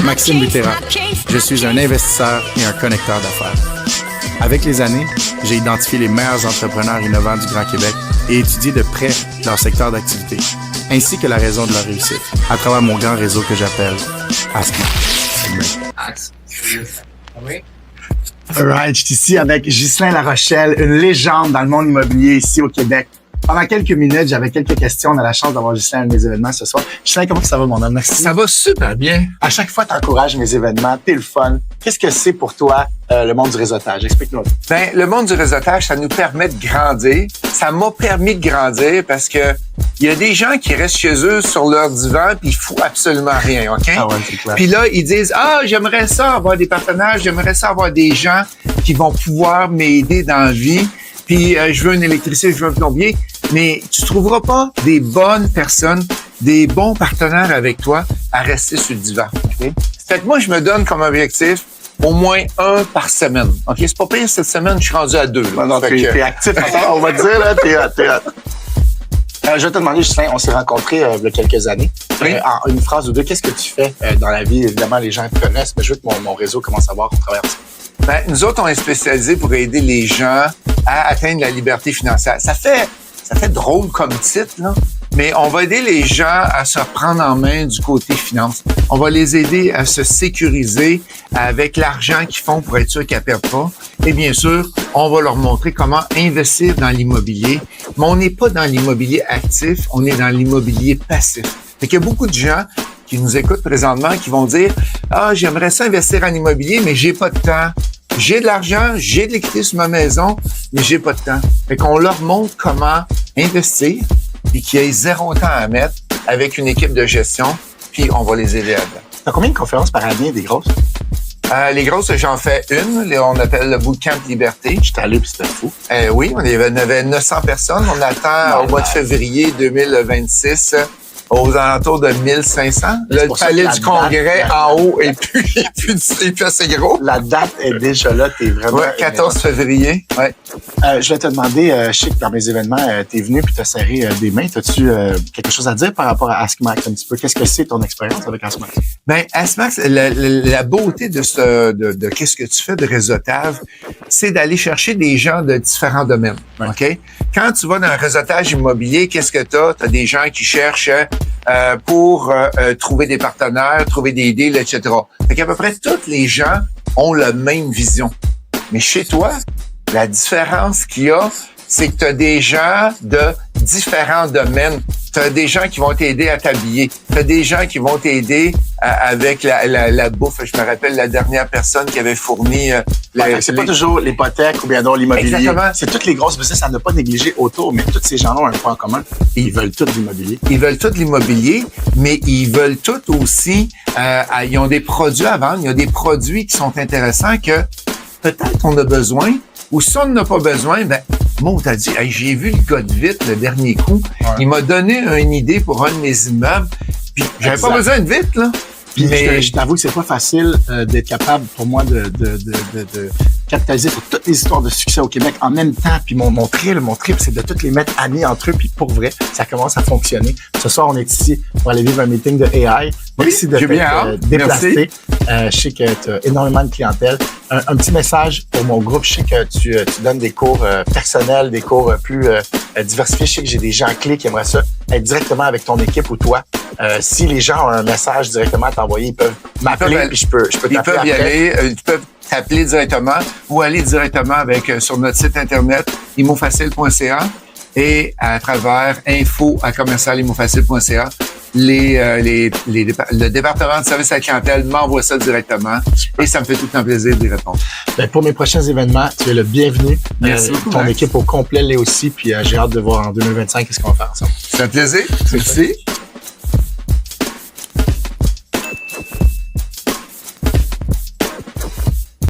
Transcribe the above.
Maxime Butera. Je suis un investisseur et un connecteur d'affaires. Avec les années, j'ai identifié les meilleurs entrepreneurs innovants du Grand Québec et étudié de près leur secteur d'activité, ainsi que la raison de leur réussite, à travers mon grand réseau que j'appelle AskMax. Alright, je suis ici avec Ghislain Larochelle, une légende dans le monde immobilier ici au Québec. Pendant quelques minutes, j'avais quelques questions. On a la chance d'avoir Ghislain à mes événements ce soir. Ghislain, comment ça va, mon homme? Merci. Ça va super bien. À chaque fois, tu encourages mes événements, t'es le fun. Qu'est-ce que c'est pour toi, le monde du réseautage? Explique-nous. Ben, le monde du réseautage, ça nous permet de grandir. Ça m'a permis de grandir parce que il y a des gens qui restent chez eux sur leur divan puis ils foutent absolument rien, OK? Ah ouais, c'est clair. Puis là, ils disent, j'aimerais ça avoir des partenaires, j'aimerais ça avoir des gens qui vont pouvoir m'aider dans la vie. Puis je veux un électricien, je veux un plombier. Mais tu trouveras pas des bonnes personnes, des bons partenaires avec toi à rester sur le divan. Okay? Fait que moi, je me donne comme objectif au moins un par semaine. OK? C'est pas pire, cette semaine, je suis rendu à 2. Là. Non, t'es actif. On va te dire, là, t'es hot. Je vais te demander, Ghislain, on s'est rencontrés il y a quelques années. Oui. En une phrase ou deux, qu'est-ce que tu fais dans la vie? Évidemment, les gens te connaissent, mais je veux que mon réseau commence à voir qu'on travaille ensemble. Ben, nous autres, on est spécialisés pour aider les gens à atteindre la liberté financière. Ça fait drôle comme titre, là, mais on va aider les gens à se prendre en main du côté finance. On va les aider à se sécuriser avec l'argent qu'ils font pour être sûr qu'ils ne perdent pas. Et bien sûr, on va leur montrer comment investir dans l'immobilier. Mais on n'est pas dans l'immobilier actif, on est dans l'immobilier passif. Fait qu'il y a beaucoup de gens qui nous écoutent présentement qui vont dire « j'aimerais ça investir en immobilier, mais j'ai pas de temps. J'ai de l'argent, j'ai de l'équité sur ma maison, mais j'ai pas de temps. » Fait qu'on leur montre comment investir et qu'il y ait 0 temps à mettre avec une équipe de gestion, puis on va les aider là-dedans. T'as combien de conférences par année, des grosses? Les grosses, j'en fais une. On appelle le Bootcamp Liberté. J'étais allé puis c'était fou. Oui, on avait 900 personnes. On attend au mois de février 2026 aux alentours de 1500. Là, le palais du Congrès en haut est plus assez gros. La date est déjà là, t'es vraiment... Ouais, 14 février. Ouais. Je vais te demander, je sais que dans mes événements, t'es venu puis t'as serré des mains. T'as-tu quelque chose à dire par rapport à AskMax un petit peu? Qu'est-ce que c'est ton expérience avec AskMax? Ben, AskMax, la beauté de qu'est-ce que tu fais de réseautage, c'est d'aller chercher des gens de différents domaines. Ouais. OK? Quand tu vas dans un réseautage immobilier, qu'est-ce que t'as? T'as des gens qui cherchent pour trouver des partenaires, trouver des deals, etc. Fait qu'à peu près tous les gens ont la même vision. Mais chez toi, la différence qu'il y a, c'est que tu as des gens de différents domaines. Tu as des gens qui vont t'aider à t'habiller. Tu as des gens qui vont t'aider avec la bouffe. Je me rappelle la dernière personne qui avait fourni... c'est pas toujours l'hypothèque ou bien donc l'immobilier. Exactement. C'est toutes les grosses business à ne pas négliger autour, mais tous ces gens-là ont un point en commun. Ils veulent tout l'immobilier. Ils veulent tout l'immobilier, mais ils veulent tout aussi... ils ont des produits à vendre. Il y a des produits qui sont intéressants que peut-être on a besoin, ou si on n'en a pas besoin, ben moi, on t'a dit, hey, j'ai vu le gars de vite le dernier coup. Ouais. Il m'a donné une idée pour un de mes immeubles. Puis j'avais pas besoin de vite, là. Puis mais je t'avoue que c'est pas facile d'être capable pour moi de capitaliser sur toutes les histoires de succès au Québec en même temps. Puis mon trip, c'est de toutes les mettre amis entre eux. Puis pour vrai, ça commence à fonctionner. Ce soir, on est ici pour aller vivre un meeting de AI. Merci de t'être déplacé. Je sais que tu as énormément de clientèle. Un petit message pour mon groupe. Je sais que tu donnes des cours personnels, des cours plus diversifiés. Je sais que j'ai des gens clés qui aimeraient ça être directement avec ton équipe ou toi. Si les gens ont un message directement à t'envoyer, ils peuvent m'appeler puis je peux t'appeler. Ils peuvent y aller. Ils peuvent t'appeler directement ou aller directement sur notre site internet imofacile.ca et à travers info@commercialimofacile.ca. Le département de service à la clientèle m'envoie ça directement et ça me fait tout un plaisir d'y répondre. Ben, pour mes prochains événements, tu es le bienvenu. Merci beaucoup. Ton équipe au complet l'est aussi, puis j'ai hâte de voir en 2025 qu'est-ce qu'on va faire ensemble. C'est un plaisir. Merci.